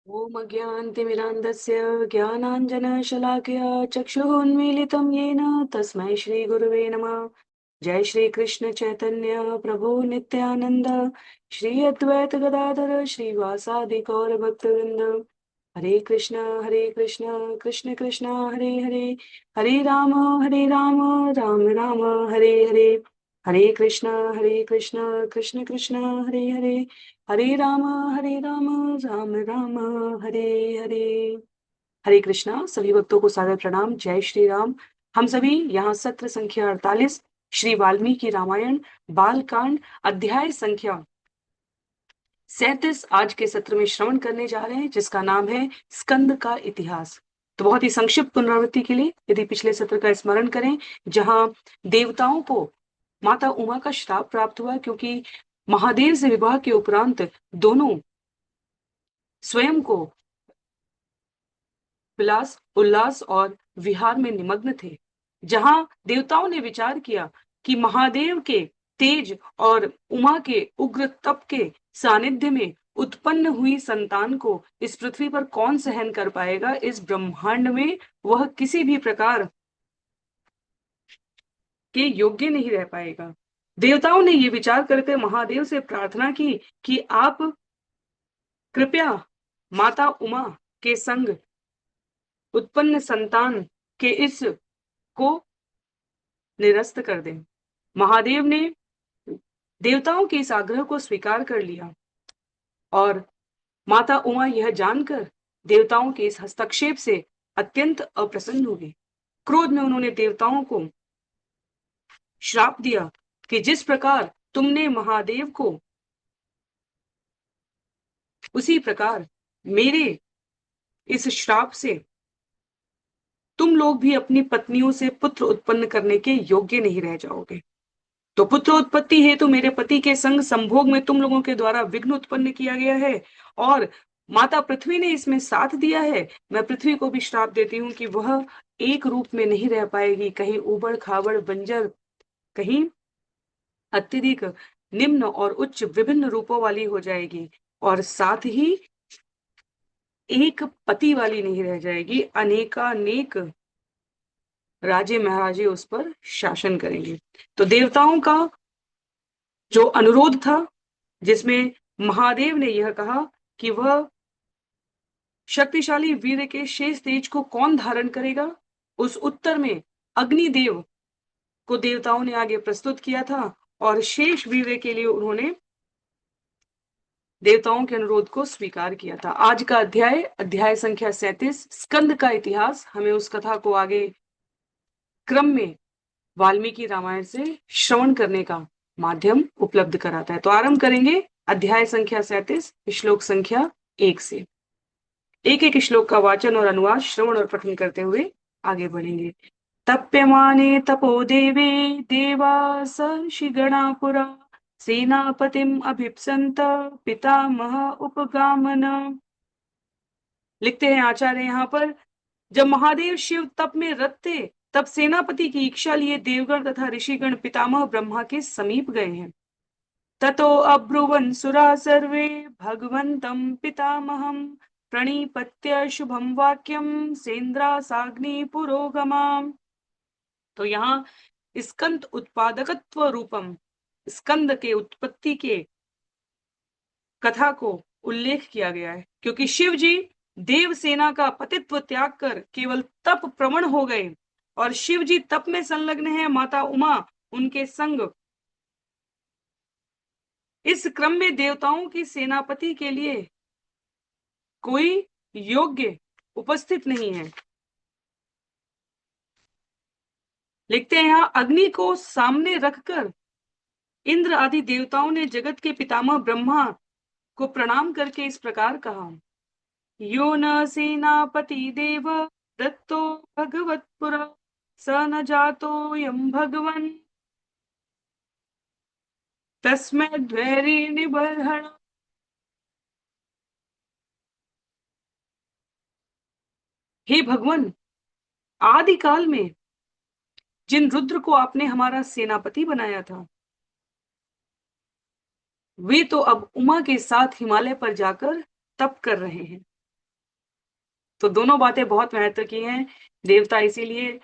ॐ अज्ञानतिमिरान्धस्य ज्ञानाञ्जनशलाकया चक्षुरुन्मीलितं येन तस्मै श्रीगुरुवे नमः। जय श्री कृष्ण चैतन्य प्रभु नित्यानंद श्री अद्वैत गदाधर श्रीवासादि गौर भक्तवृंद। हरे कृष्ण कृष्ण कृष्ण हरे हरे, हरे राम राम राम हरे हरे। हरे कृष्ण कृष्ण कृष्ण हरे हरे, हरे राम राम राम हरे हरे। हरे कृष्णा। सभी भक्तों को सादर प्रणाम। जय श्री राम। हम सभी यहाँ सत्र संख्या 48 श्री वाल्मीकि रामायण बाल कांड अध्याय संख्या 37 आज के सत्र में श्रवण करने जा रहे हैं, जिसका नाम है स्कंद का इतिहास। तो बहुत ही संक्षिप्त पुनरावृत्ति के लिए यदि पिछले सत्र का स्मरण करें, जहां देवताओं को माता उमा का श्राप प्राप्त हुआ, क्योंकि महादेव से विवाह के उपरांत दोनों स्वयं को विलास उल्लास और विहार में निमग्न थे। जहां देवताओं ने विचार किया कि महादेव के तेज और उमा के उग्र तप के सानिध्य में उत्पन्न हुई संतान को इस पृथ्वी पर कौन सहन कर पाएगा, इस ब्रह्मांड में वह किसी भी प्रकार के योग्य नहीं रह पाएगा। देवताओं ने यह विचार करके महादेव से प्रार्थना की कि आप कृपया माता उमा के संग उत्पन्न संतान के इस को निरस्त कर दें। महादेव ने देवताओं के इस आग्रह को स्वीकार कर लिया और माता उमा यह जानकर देवताओं के इस हस्तक्षेप से अत्यंत अप्रसन्न हुए। क्रोध में उन्होंने देवताओं को श्राप दिया कि जिस प्रकार तुमने महादेव को, उसी प्रकार मेरे इस श्राप से तुम लोग भी अपनी पत्नियों से पुत्र उत्पन्न करने के योग्य नहीं रह जाओगे। तो पुत्र उत्पत्ति हेतु मेरे पति के संग संभोग में तुम लोगों के द्वारा विघ्न उत्पन्न किया गया है और माता पृथ्वी ने इसमें साथ दिया है। मैं पृथ्वी को भी श्राप देती हूं कि वह एक रूप में नहीं रह पाएगी, कहीं उबड़ खाबड़ बंजर, कहीं अत्यधिक निम्न और उच्च विभिन्न रूपों वाली हो जाएगी, और साथ ही एक पति वाली नहीं रह जाएगी। अनेकानेक राजे महाराजे उस पर शासन करेंगे। तो देवताओं का जो अनुरोध था, जिसमें महादेव ने यह कहा कि वह शक्तिशाली वीर के शेष तेज को कौन धारण करेगा, उस उत्तर में अग्निदेव को देवताओं ने आगे प्रस्तुत किया था और शेष वीर के लिए उन्होंने देवताओं के अनुरोध को स्वीकार किया था। आज का अध्याय अध्याय संख्या 37 स्कंद का इतिहास हमें उस कथा को आगे क्रम में वाल्मीकि रामायण से श्रवण करने का माध्यम उपलब्ध कराता है। तो आरंभ करेंगे अध्याय संख्या 37 श्लोक संख्या 1 से। एक एक श्लोक का वाचन और अनुवाद श्रवण और पठन करते हुए आगे बढ़ेंगे। तप्यमाने तपो देवे देवा सर्षिगणा पुरा सेनापतिम अभिप्संत पितामह उपगामन। लिखते हैं आचार्य यहाँ पर, जब महादेव शिव तप में रत थे, तब सेनापति की इच्छा लिए देवगण तथा ऋषिगण पितामह ब्रह्मा के समीप गए हैं। ततो अब्रुवन् सुरा सर्वे भगवन्तं पितामहं प्रणिपत्य शुभम वाक्यम सेन्द्रासाग्नि पुरोगमाम। तो यहाँ स्कंद उत्पादकत्व रूपम, स्कंद के उत्पत्ति के कथा को उल्लेख किया गया है, क्योंकि शिव जी देव सेना का पतित्व त्याग कर केवल तप प्रवण हो गए और शिव जी तप में संलग्न है, माता उमा उनके संग। इस क्रम में देवताओं की सेनापति के लिए कोई योग्य उपस्थित नहीं है। लिखते हैं यहाँ, अग्नि को सामने रखकर इंद्र आदि देवताओं ने जगत के पितामह ब्रह्मा को प्रणाम करके इस प्रकार कहा, यो न सेनापति देव दत्तो भगवत्पुरा स न जातो यम भगवन तस्मै ध्वैर्य निबर्हण। हे भगवान, आदि काल में जिन रुद्र को आपने हमारा सेनापति बनाया था, वे तो अब उमा के साथ हिमालय पर जाकर तप कर रहे हैं। तो दोनों बातें बहुत महत्व की हैं। देवता इसीलिए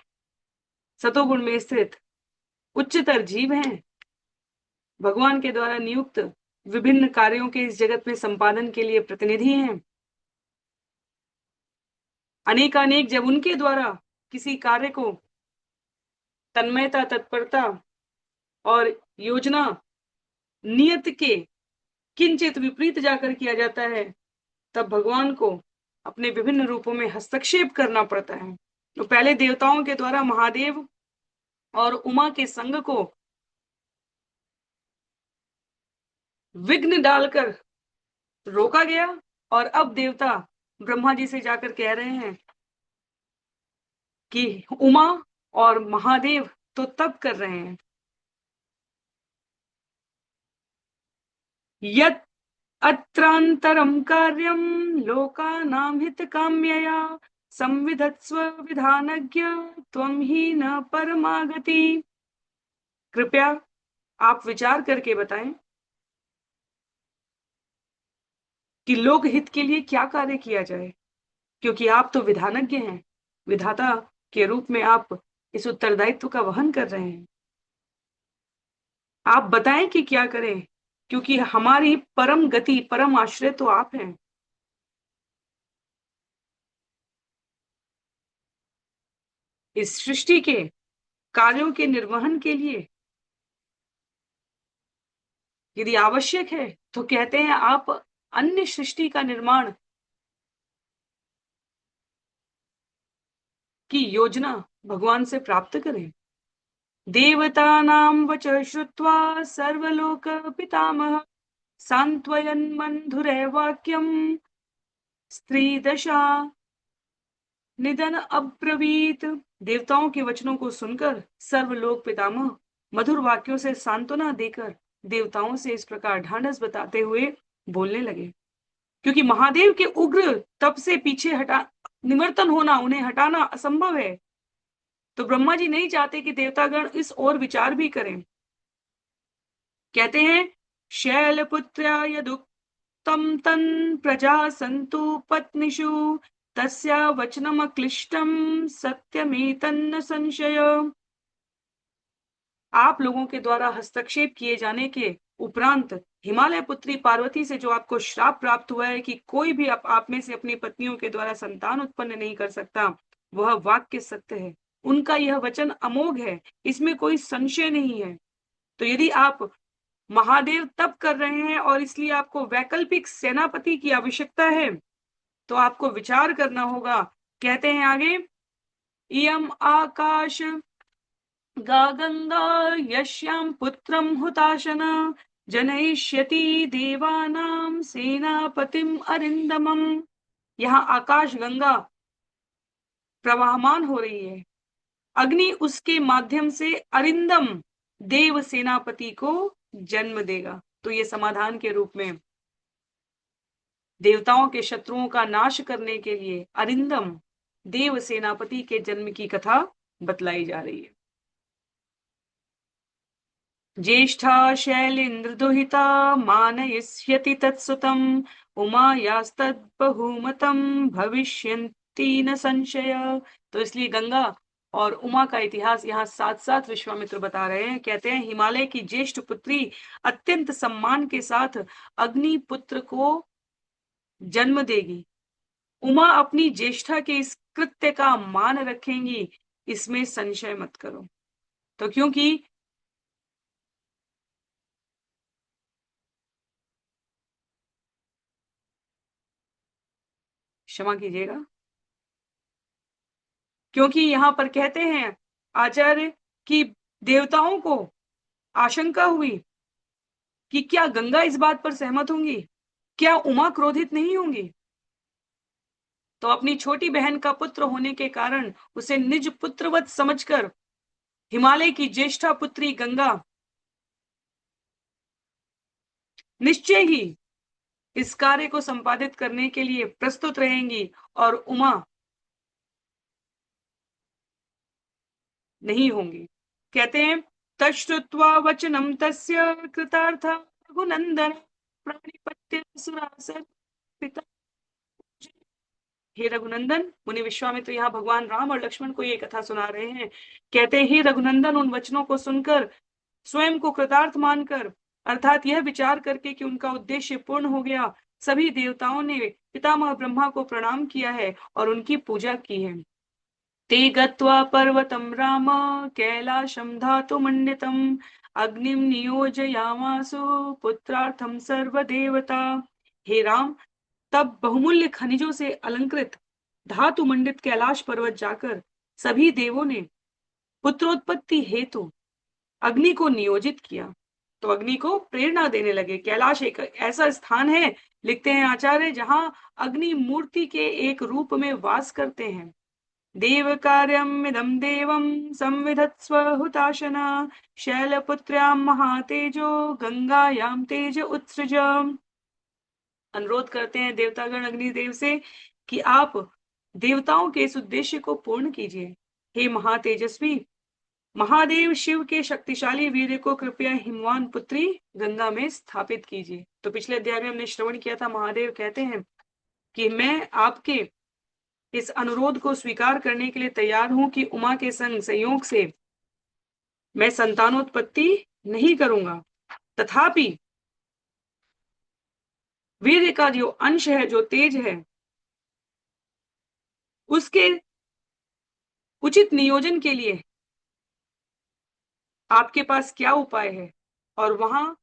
सतोगुण में स्थित उच्चतर जीव हैं, भगवान के द्वारा नियुक्त विभिन्न कार्यों के इस जगत में संपादन के लिए प्रतिनिधि हैं। अनेकानेक जब उनके द्वारा किसी कार्य को तन्मयता, तत्परता और योजना नियत के किंचित विपरीत जाकर किया जाता है, तब भगवान को अपने विभिन्न रूपों में हस्तक्षेप करना पड़ता है। तो पहले देवताओं के द्वारा महादेव और उमा के संग को विघ्न डालकर रोका गया, और अब देवता ब्रह्मा जी से जाकर कह रहे हैं कि उमा और महादेव तो तब कर रहे हैं, यत् अत्रांतरम कार्यम लोकानां हितकाम्यया संविधत्स्व विधानज्ञ त्वं ही न परमागति। कृपया आप विचार करके बताएं कि लोक हित के लिए क्या कार्य किया जाए, क्योंकि आप तो विधानज्ञ हैं, विधाता के रूप में आप इस उत्तरदायित्व का वहन कर रहे हैं। आप बताएं कि क्या करें, क्योंकि हमारी परम गति, परम आश्रय तो आप हैं। इस सृष्टि के कार्यों के निर्वहन के लिए यदि आवश्यक है तो कहते हैं आप अन्य सृष्टि का निर्माण की योजना भगवान से प्राप्त करें। देवतानां वच श्रुत्वा सर्वलोक पितामह सांत्वयन् मन्धुरे वाक्यम स्त्री दशा निधन अब्रवीत। देवताओं के वचनों को सुनकर सर्वलोक पितामह मधुर वाक्यों से सांत्वना देकर देवताओं से इस प्रकार ढांढस बताते हुए बोलने लगे। क्योंकि महादेव के उग्र तप से पीछे निवर्तन होना, उन्हें हटाना असंभव है, तो ब्रह्मा जी नहीं चाहते कि देवतागण इस ओर विचार भी करें। कहते हैं शैलपुत्र्या यदुक्तं तन् प्रजा सन्तु पत्नीषु तस्या वचनमक्लिष्टं सत्यमेतन्न संशय। आप लोगों के द्वारा हस्तक्षेप किए जाने के उपरांत हिमालय पुत्री पार्वती से जो आपको श्राप प्राप्त हुआ है कि कोई भी आप में से अपनी पत्नियों के द्वारा संतान उत्पन्न नहीं कर सकता, वह वाक्य सत्य है। उनका यह वचन अमोघ है, इसमें कोई संशय नहीं है। तो यदि आप महादेव तप कर रहे हैं और इसलिए आपको वैकल्पिक सेनापति की आवश्यकता है, तो आपको विचार करना होगा। कहते हैं आगे, इयम आकाश गा गंगा यश्याम पुत्रम हुताशना जनयिष्यति देवानां सेनापतिम अरिंदमम। यहाँ आकाश गंगा प्रवाहमान हो रही है, अग्नि उसके माध्यम से अरिंदम देव सेनापति को जन्म देगा। तो ये समाधान के रूप में देवताओं के शत्रुओं का नाश करने के लिए अरिंदम देव सेनापति के जन्म की कथा बतलाई जा रही है। ज्येष्ठा शैलेन्द्र दुहिता मानयिष्यति तत्सुतम् उमायास्तद्बहुमतं भविष्यन्ति न संशय। तो इसलिए गंगा और उमा का इतिहास यहाँ साथ साथ विश्वामित्र बता रहे हैं। कहते हैं हिमालय की ज्येष्ठ पुत्री अत्यंत सम्मान के साथ अग्नि पुत्र को जन्म देगी। उमा अपनी ज्येष्ठा के इस कृत्य का मान रखेंगी, इसमें संशय मत करो। तो क्योंकि क्षमा कीजिएगा, क्योंकि यहाँ पर कहते हैं आचार्य कि देवताओं को आशंका हुई कि क्या गंगा इस बात पर सहमत होंगी, क्या उमा क्रोधित नहीं होंगी। तो अपनी छोटी बहन का पुत्र होने के कारण उसे निज पुत्रवत समझकर हिमालय की ज्येष्ठा पुत्री गंगा निश्चय ही इस कार्य को संपादित करने के लिए प्रस्तुत रहेंगी, और उमा नहीं होंगी। कहते हैं तश्रुत्वा वचनम तस्य कृतार्था रघुनंदन प्राणिपत्य सुरासर पिता हे रघुनंदन, मुनि विश्वामित्र यहाँ भगवान राम और लक्ष्मण को ये कथा सुना रहे हैं। कहते हैं, हे रघुनंदन, उन वचनों को सुनकर, स्वयं को कृतार्थ मानकर, अर्थात यह विचार करके कि उनका उद्देश्य पूर्ण हो गया, सभी देवताओं ने पितामह ब्रह्मा को प्रणाम किया है और उनकी पूजा की है। ते गत्वा पर्वतं राम कैलाशं धातुमण्डितम् अग्निं नियोजयामासु पुत्रार्थं सर्वदेवता। हे राम, तब बहुमूल्य खनिजों से अलंकृत धातु मंडित कैलाश पर्वत जाकर सभी देवों ने पुत्रोत्पत्ति हेतु अग्नि को नियोजित किया। तो अग्नि को प्रेरणा देने लगे। कैलाश एक ऐसा स्थान है, लिखते हैं आचार्य, जहां अग्नि मूर्ति के एक रूप में वास करते हैं। देव कार्यम इदम देवम संविधत्स्व हुताशना शैलपुत्र्यां महातेजो गंगायां तेज उत्सृज। अनुरोध करते हैं देवतागण अग्निदेव से कि आप देवताओं के इस उद्देश्य को पूर्ण कीजिए। हे महातेजस्वी, महादेव शिव के शक्तिशाली वीर्य को कृपया हिमवान पुत्री गंगा में स्थापित कीजिए। तो पिछले अध्याय में हमने श्रवण किया था, महादेव कहते हैं कि मैं आपके इस अनुरोध को स्वीकार करने के लिए तैयार हूं कि उमा के संग संयोग से मैं संतानोत्पत्ति नहीं करूंगा, तथापि वीर्य का जो अंश है, जो तेज है, उसके उचित नियोजन के लिए आपके पास क्या उपाय है। और वहां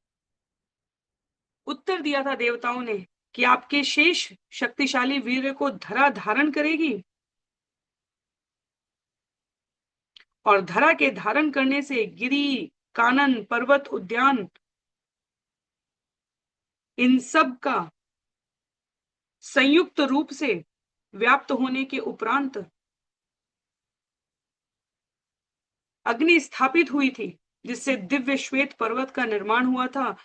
उत्तर दिया था देवताओं ने कि आपके शेष शक्तिशाली वीर्य को धरा धारण करेगी, और धरा के धारण करने से गिरी, कानन, पर्वत, उद्यान, इन सब का संयुक्त रूप से व्याप्त होने के उपरांत अग्नि स्थापित हुई थी, जिससे दिव्य श्वेत पर्वत का निर्माण हुआ था।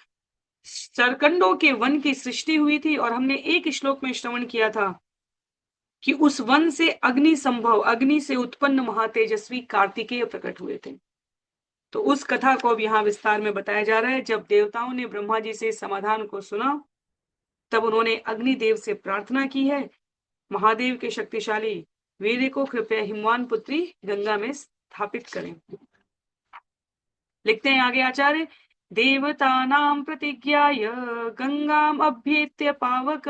सरकंडों के वन की सृष्टि हुई थी, और हमने एक श्लोक में श्रवण किया था कि उस वन से अग्नि संभव, अग्नि से उत्पन्न महातेजस्वी कार्तिकेय प्रकट हुए थे। तो उस कथा को अब यहाँ विस्तार में बताया जा रहा है। जब देवताओं ने ब्रह्मा जी से समाधान को सुना, तब उन्होंने अग्निदेव से प्रार्थना की है, महादेव के शक्तिशाली वीर्य को कृपया हिमवान पुत्री गंगा में स्थापित करें। लिखते हैं आगे आचार्य, देवतानां प्रतिज्ञाय गंगाम अभ्येत्य पावक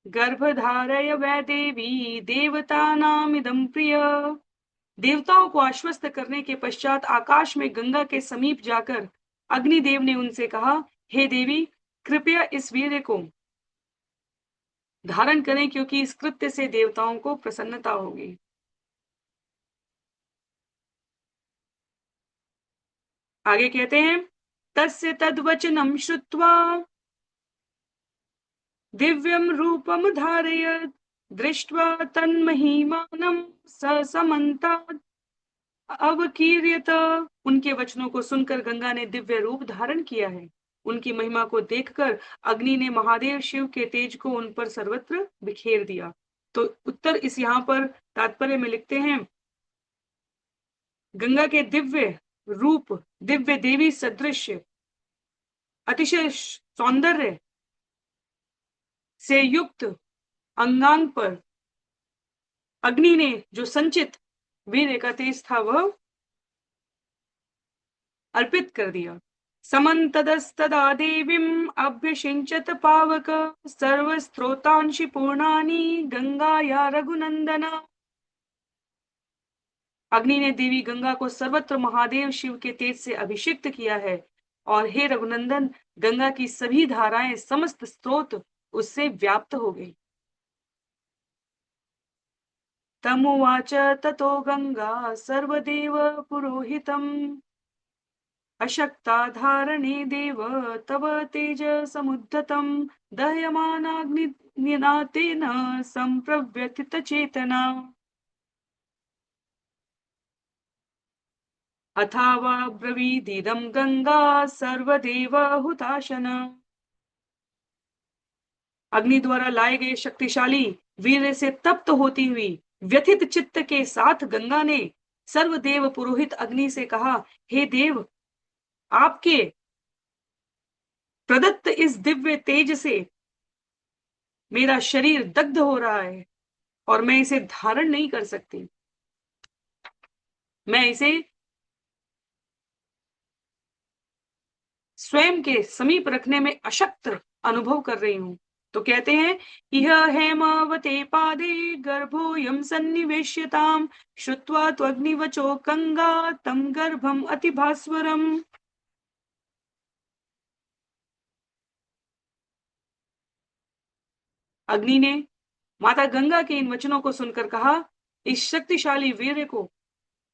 गर्भधारय वै देवी देवतानामिदं प्रिय। देवताओं को आश्वस्त करने के पश्चात आकाश में गंगा के समीप जाकर अग्निदेव ने उनसे कहा, हे देवी, कृपया इस वीर्य को धारण करें, क्योंकि इस कृत्य से देवताओं को प्रसन्नता होगी। आगे कहते हैं, तस्य तद्वचनं श्रुत्वा दिव्यं रूपम धारयत् दृष्ट्वा तन्महीमानं स समन्तात् अवकीर्यत। उनके वचनों को सुनकर गंगा ने दिव्य रूप धारण किया है। उनकी महिमा को देखकर अग्नि ने महादेव शिव के तेज को उन पर सर्वत्र बिखेर दिया। तो उत्तर इस यहाँ पर तात्पर्य में लिखते हैं, गंगा के दिव्य रूप, दिव्य देवी सदृश अतिशय सौंदर्य से युक्त अंगांग पर अग्नि ने जो संचित वीर्य का तेज था वह अर्पित कर दिया। समन्तदस्तदा देवीम् अभ्यषिञ्चत पावक सर्वस्त्रोतांशि पूर्णानि गंगाया रघुनंदना। अग्नि ने देवी गंगा को सर्वत्र महादेव शिव के तेज से अभिषिक्त किया है, और हे रघुनंदन, गंगा की सभी धाराएं, समस्त स्रोत उससे व्याप्त हो गई। तमुवाच ततो गंगा सर्वदेव पुरोहितम् अशक्ता धारणे देव तव तेज समुद्धतं दह्यमानाग्निनातेन संप्रव्यथित चेतना। अथावा ब्रवीदिदं गंगा सर्वदेव हुताशन। अग्नि द्वारा लाए गए शक्तिशाली वीर्य से तप्त होती हुई व्यथित चित्त के साथ गंगा ने सर्वदेव पुरोहित अग्नि से कहा, हे देव, आपके प्रदत्त इस दिव्य तेज से मेरा शरीर दग्ध हो रहा है और मैं इसे धारण नहीं कर सकती। मैं इसे स्वयं के समीप रखने में अशक्त अनुभव कर रही हूं। तो कहते हैं, इह हेमावते पादे गर्भोऽयं सन्निवेश्यताम श्रुत्वा त्वग्निवचो गंगा तम गर्भम अतिभास्वरम। अग्नि ने माता गंगा के इन वचनों को सुनकर कहा, इस शक्तिशाली वीर्य को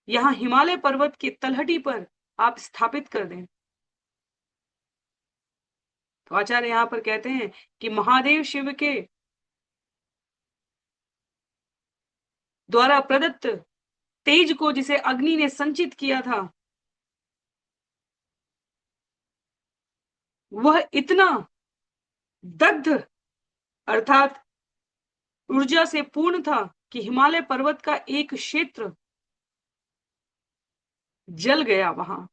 यहाँ हिमालय पर्वत की तलहटी पर आप स्थापित कर दें। तो आचार्य यहाँ पर कहते हैं कि महादेव शिव के द्वारा प्रदत्त तेज को जिसे अग्नि ने संचित किया था, वह इतना दग्ध अर्थात ऊर्जा से पूर्ण था कि हिमालय पर्वत का एक क्षेत्र जल गया। वहां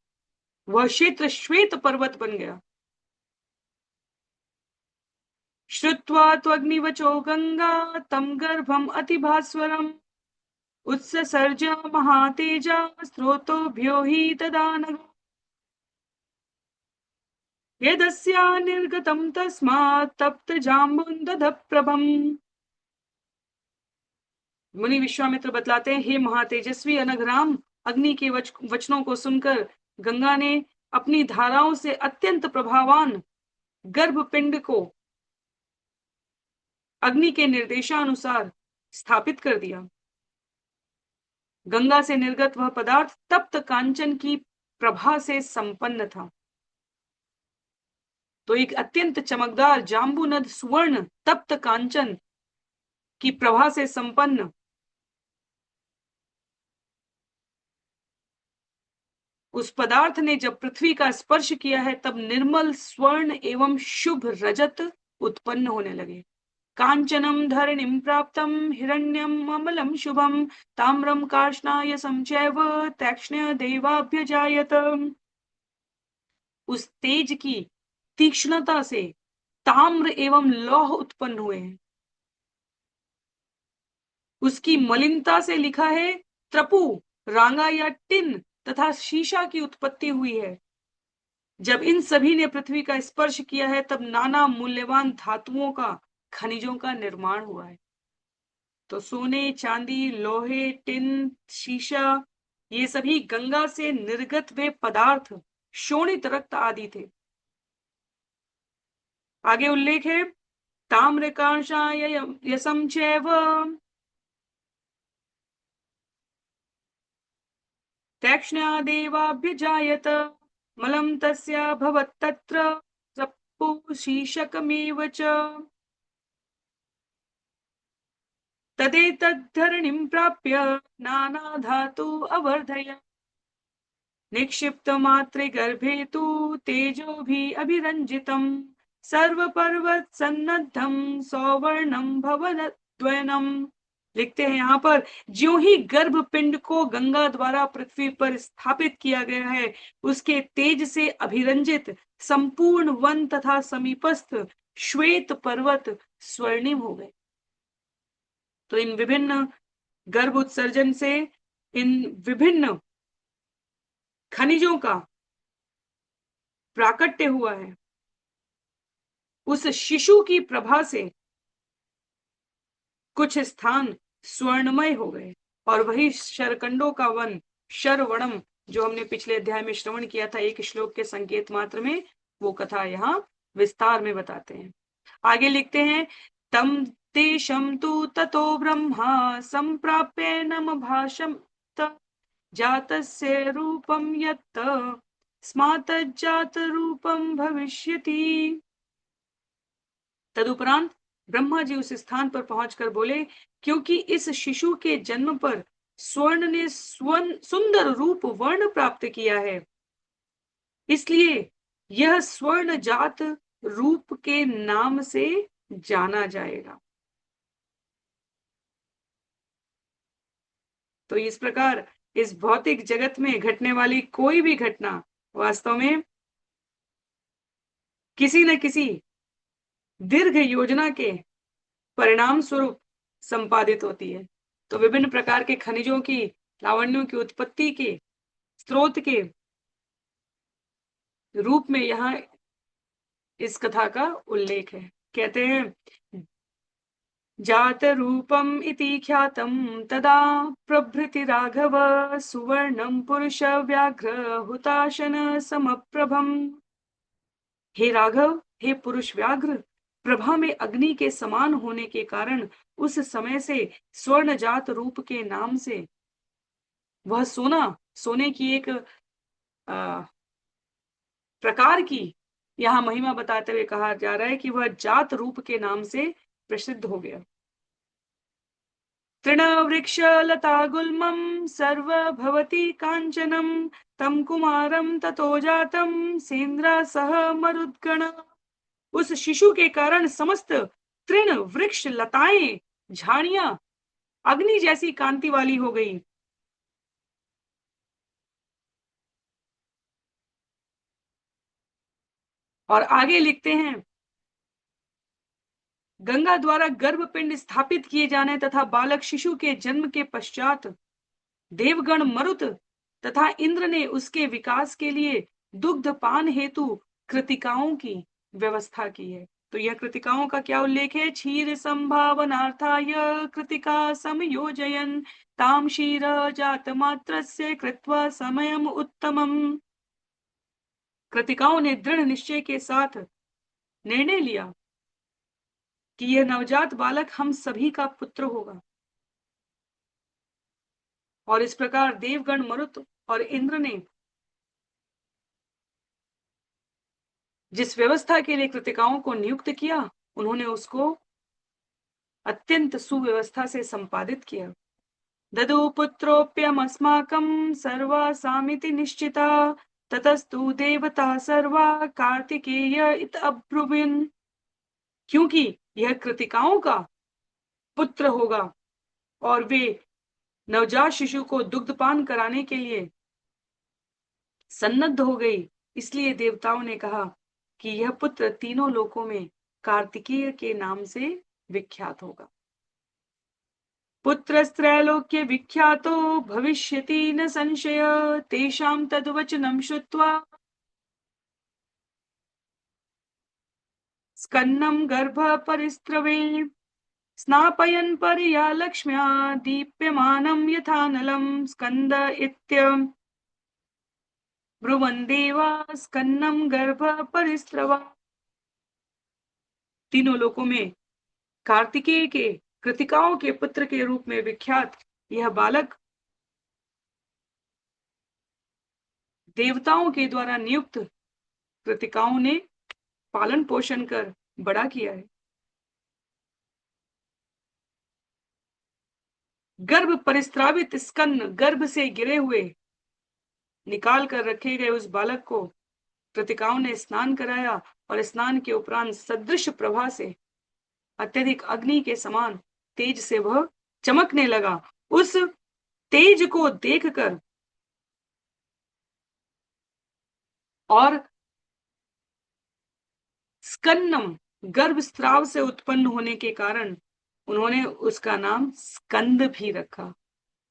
वह क्षेत्र श्वेत पर्वत बन गया। श्रुत्वा त्वग्निवचो गंगा तम गर्भम अतिभास्वरम उत्ससर्ज महातेजा स्रोतोभ्यो हि तदा नघ यदस्या निर्गतम तस्मात् तप्त जाम्बुन्दधप्रभम। मुनि विश्वामित्र बतलाते हैं, हे महातेजस्वी अनघराम, अग्नि के वचनों को सुनकर गंगा ने अपनी धाराओं से अत्यंत प्रभावान गर्भपिंड को अग्नि के निर्देशानुसार स्थापित कर दिया। गंगा से निर्गत वह पदार्थ तप्त कांचन की प्रभा से संपन्न था। तो एक अत्यंत चमकदार जाम्बुनद सुवर्ण तप्त कांचन की प्रभा से संपन्न उस पदार्थ ने जब पृथ्वी का स्पर्श किया है, तब निर्मल स्वर्ण एवं शुभ रजत उत्पन्न होने लगे। कांचनम धरणिम प्राप्तम हिरण्यम अमलम शुभम ताम्रम कार्ष्णायसं चैव तैक्ष्ण्य देवाभ्यजायत। उस तेज की तीक्ष्णता से ताम्र एवं लौह उत्पन्न हुए हैं। उसकी मलिनता से लिखा है त्रपु, रांगा या टिन तथा शीशा की उत्पत्ति हुई है। जब इन सभी ने पृथ्वी का स्पर्श किया है, तब नाना मूल्यवान धातुओं का, खनिजों का निर्माण हुआ है। तो सोने, चांदी, लोहे, टिन, शीशा, ये सभी गंगा से निर्गत वे पदार्थ शोणित रक्त आदि थे। आगे उल्लेख है, ताम्रकांशायसं चैव तैक्ष्ण्यादेवाभ्यजायत मलं तस्याभवत् तत्र शीशकमेव च तदेतद्धरणिं प्राप्य नानाधातु अवर्धय निक्षिप्तमात्रे गर्भे तु तेजोभिः अभिरञ्जितम् सर्वपर्वतसन्नद्धं सौवर्णं भवद्वयनम्। लिखते हैं यहाँ पर, ज्यों ही गर्भ पिंड को गंगा द्वारा पृथ्वी पर स्थापित किया गया है, उसके तेज से अभिरंजित संपूर्ण वन तथा समीपस्थ श्वेत पर्वत स्वर्णिम हो गए। तो इन विभिन्न गर्भ उत्सर्जन से इन विभिन्न खनिजों का प्राकट्य हुआ है। उस शिशु की प्रभा से कुछ स्थान स्वर्णमय हो गए और वही शरकंडों का वन शरवणम, जो हमने पिछले अध्याय में श्रवण किया था एक श्लोक के संकेत मात्र में, वो कथा यहाँ विस्तार में बताते हैं। आगे लिखते हैं, तम देशम तु ततो ब्रह्मा संप्राप्य नम भाषम जातस्य रूपम यत् स्मात् जात रूपम भविष्यति। तदुपरांत ब्रह्मा जी उस स्थान पर पहुंचकर बोले, क्योंकि इस शिशु के जन्म पर स्वर्ण ने सुंदर रूप वर्ण प्राप्त किया है, इसलिए यह स्वर्ण जात रूप के नाम से जाना जाएगा। तो इस प्रकार इस भौतिक जगत में घटने वाली कोई भी घटना वास्तव में किसी न किसी दीर्घ योजना के परिणाम स्वरूप संपादित होती है। तो विभिन्न प्रकार के खनिजों की, लावण्यों की उत्पत्ति के स्रोत के रूप में यहाँ इस कथा का उल्लेख है। कहते हैं, जात रूपम इति ख्यातम तदा प्रभृति राघव सुवर्णम पुरुष व्याघ्र हुताशन समप्रभम। हे राघव, हे पुरुष व्याघ्र, प्रभा में अग्नि के समान होने के कारण उस समय से स्वर्ण जात रूप के नाम से वह सोने की एक प्रकार की यहाँ महिमा बताते हुए कहा जा रहा है कि वह जात रूप के नाम से प्रसिद्ध हो गया। तृणवृक्ष लता गुल्मं सर्व भवति कांचनम तम कुमारम ततो जातम सेन्द्र सह मरुद्गण। उस शिशु के कारण समस्त तृण वृक्ष लताएं झाड़ियां अग्नि जैसी कांति वाली हो गई। और आगे लिखते हैं, गंगा द्वारा गर्भपिंड स्थापित किए जाने तथा बालक शिशु के जन्म के पश्चात देवगण मरुत तथा इंद्र ने उसके विकास के लिए दुग्ध पान हेतु कृतिकाओं की व्यवस्था की है। तो यह कृतिकाओं का क्या उल्लेख है? क्षीर संभावनार्थाय कृतिका समयोजयन ताम क्षीर जात मात्रस्य कृत्वा समयम उत्तमम। कृतिकाओं ने दृढ़ निश्चय के साथ निर्णय लिया कि यह नवजात बालक हम सभी का पुत्र होगा। और इस प्रकार देवगण मरुत और इंद्र ने जिस व्यवस्था के लिए कृतिकाओं को नियुक्त किया, उन्होंने उसको अत्यंत सुव्यवस्था से संपादित किया। ददु पुत्रोप्यमस्माकं सर्वासामिति निश्चिता ततस्तु देवता सर्वा कार्तिकेय इत अब्रुविन्। क्योंकि यह कृतिकाओं का पुत्र होगा और वे नवजात शिशु को दुग्धपान कराने के लिए सन्नद्ध हो गई, इसलिए देवताओं ने कहा कि यह पुत्र तीनों लोकों में कार्तिकेय के नाम से विख्यात होगा। पुत्रस्त्रैलोक्य विख्यातो भविष्यति न संशय तेषां तद्वचनं श्रुत्वा स्कन्नं गर्भ परिस्रवे स्नापयन् परया लक्ष्म्या दीप्यमानं यथानलं स्कन्द इत्य ब्रुवन् देवा स्कन्नं गर्भ परिस्रवा। तीनों लोकों में कार्तिकेय के कृतिकाओं के पुत्र के रूप में विख्यात यह बालक देवताओं के द्वारा नियुक्त कृतिकाओं ने पालन पोषण कर बड़ा किया है। गर्भ परिस्रावित स्कंद, गर्भ से गिरे हुए निकाल कर रखे गए उस बालक को कृतिकाओं ने स्नान कराया और स्नान के उपरांत सदृश प्रभा से अत्यधिक अग्नि के समान तेज से वह चमकने लगा। उस तेज को देखकर और स्कन्नम, गर्भ स्त्राव से उत्पन्न होने के कारण उन्होंने उसका नाम स्कंद भी रखा।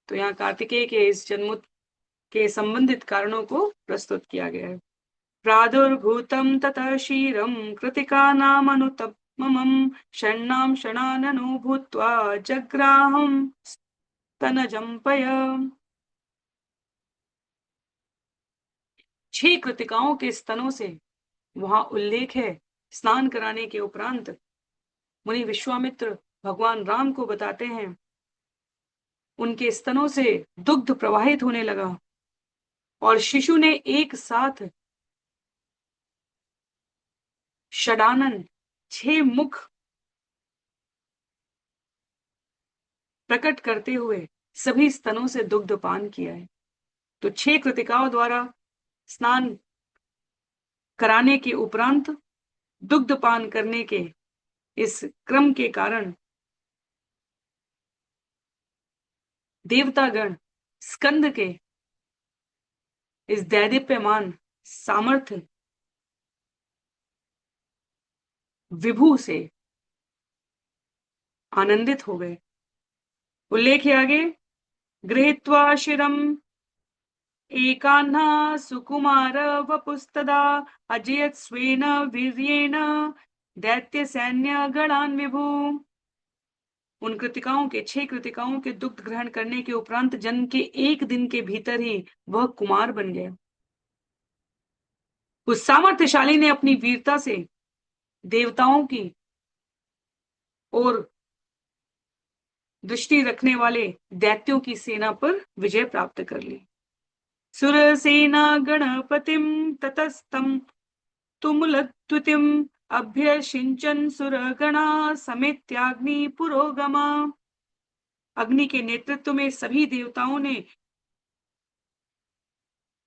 तो यहाँ कार्तिकेय के इस जन्म के संबंधित कारणों को प्रस्तुत किया गया है। प्रादुर्भूतं ततः क्षीरं कृतिकानामनुत्तमं षण्णां षणाननो भूत्वा जग्राहं स्तनजम्पय। 6 कृतिकाओं के स्तनों से वहां उल्लेख है। स्नान कराने के उपरांत मुनि विश्वामित्र भगवान राम को बताते हैं, उनके स्तनों से दुग्ध प्रवाहित होने लगा और शिशु ने एक साथ षडानन, 6 मुख प्रकट करते हुए सभी स्तनों से दुग्ध पान किया है। तो 6 कृतिकाओं द्वारा स्नान कराने के उपरांत दुग्ध पान करने के इस क्रम के कारण देवतागण स्कंद के इस दैदीप्यमान सामर्थ्य विभू से आनंदित हो गए। उल्लेख है आगे, गृहीत्वा शिरम एकान्हा सुकुमार वपुस्तदा अजयत स्वेन वीर्येण दैत्य सैन्य गणान विभू। उन कृतिकाओं के 6 कृतिकाओं के दुग्ध ग्रहण करने के उपरांत जन्म के 1 दिन के भीतर ही वह कुमार बन गया। उस सामर्थ्यशाली ने अपनी वीरता से देवताओं की और दृष्टि रखने वाले दैत्यों की सेना पर विजय प्राप्त कर ली। सुरसेना गणपतिम ततस्तम तुमुलद्युतिम अभ्यर्षिंचन सुरगणा समेत्याग्नि पुरोगमा। अग्नि के नेतृत्व में सभी देवताओं ने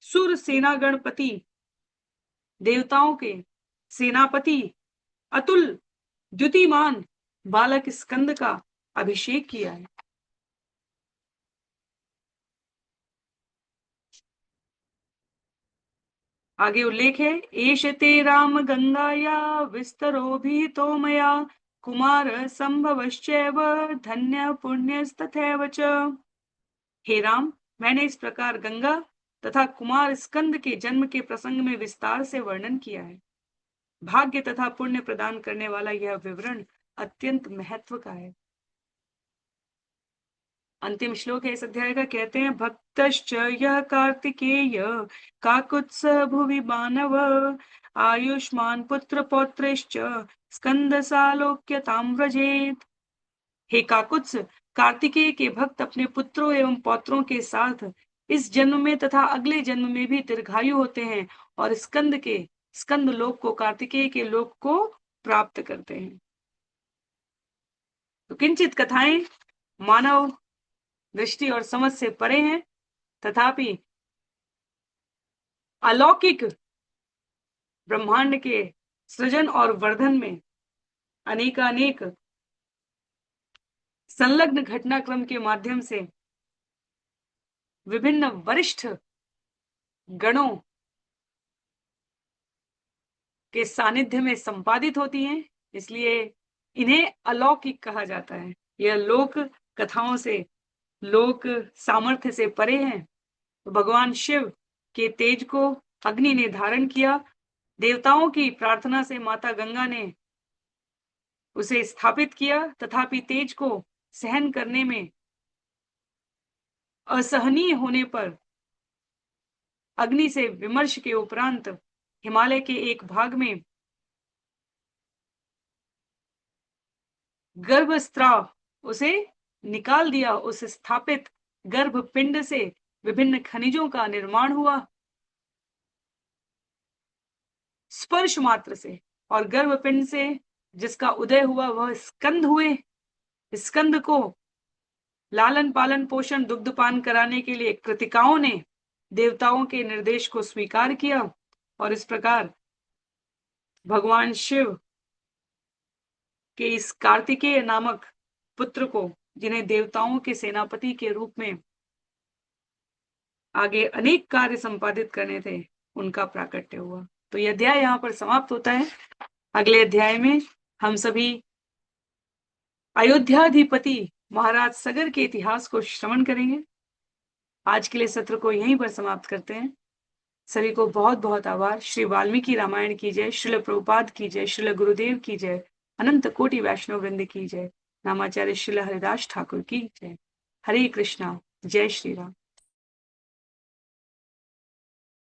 सुर सेना गणपति, देवताओं के सेनापति अतुल द्युतिमान बालक स्कंद का अभिषेक किया है। आगे उल्लेख है, एष ते राम गंगाया विस्तरोभिहितो मया कुमार संभवश्चैव धन्य पुण्यस्तथैव च। हे राम, मैंने इस प्रकार गंगा तथा कुमार स्कंद के जन्म के प्रसंग में विस्तार से वर्णन किया है। भाग्य तथा पुण्य प्रदान करने वाला यह विवरण अत्यंत महत्व का है। अंतिम श्लोक है इस अध्याय का, कहते हैं, भक्तश्च यह कार्तिकेय काकुत्स भुवि मानव आयुष्मान पुत्र पौत्रश्च स्कंद सालोक्यताम व्रजेत। हे काकुत्स, कार्तिकेय के भक्त अपने पुत्रों एवं पौत्रों के साथ इस जन्म में तथा अगले जन्म में भी दीर्घायु होते हैं और स्कंद लोक को, कार्तिकेय के लोक को प्राप्त करते हैं। तो किंचित कथाएं मानव दृष्टि और समझ से परे हैं, तथापि अलौकिक ब्रह्मांड के सृजन और वर्धन में अनेकानेक संलग्न घटनाक्रम के माध्यम से विभिन्न वरिष्ठ गणों के सानिध्य में संपादित होती हैं, इसलिए इन्हें अलौकिक कहा जाता है। यह लोक कथाओं से, लोक सामर्थ्य से परे हैं। तो भगवान शिव के तेज को अग्नि ने धारण किया। देवताओं की प्रार्थना से माता गंगा ने उसे स्थापित किया, तथापि तेज को सहन करने में असहनीय होने पर अग्नि से विमर्श के उपरांत हिमालय के एक भाग में गर्भस्राव उसे निकाल दिया। उस स्थापित गर्भपिंड से विभिन्न खनिजों का निर्माण हुआ स्पर्श मात्र से, और गर्भपिंड से जिसका उदय हुआ वह स्कंद हुए। स्कंद को लालन पालन पोषण दुग्धपान कराने के लिए कृतिकाओं ने देवताओं के निर्देश को स्वीकार किया, और इस प्रकार भगवान शिव के इस कार्तिकेय नामक पुत्र को, जिन्हें देवताओं के सेनापति के रूप में आगे अनेक कार्य संपादित करने थे, उनका प्राकट्य हुआ। तो यह अध्याय यहाँ पर समाप्त होता है। अगले अध्याय में हम सभी अयोध्याधिपति महाराज सगर के इतिहास को श्रवण करेंगे। आज के लिए सत्र को यहीं पर समाप्त करते हैं। सभी को बहुत बहुत आभार। श्री वाल्मीकि रामायण की जय, श्रील प्रभुपाद की जय, श्रील गुरुदेव की जय, अनंत कोटि वैष्णव वृंद की जय, नामाचार्य श्रील हरिदास ठाकुर की जय। हरे कृष्णा, जय श्री राम।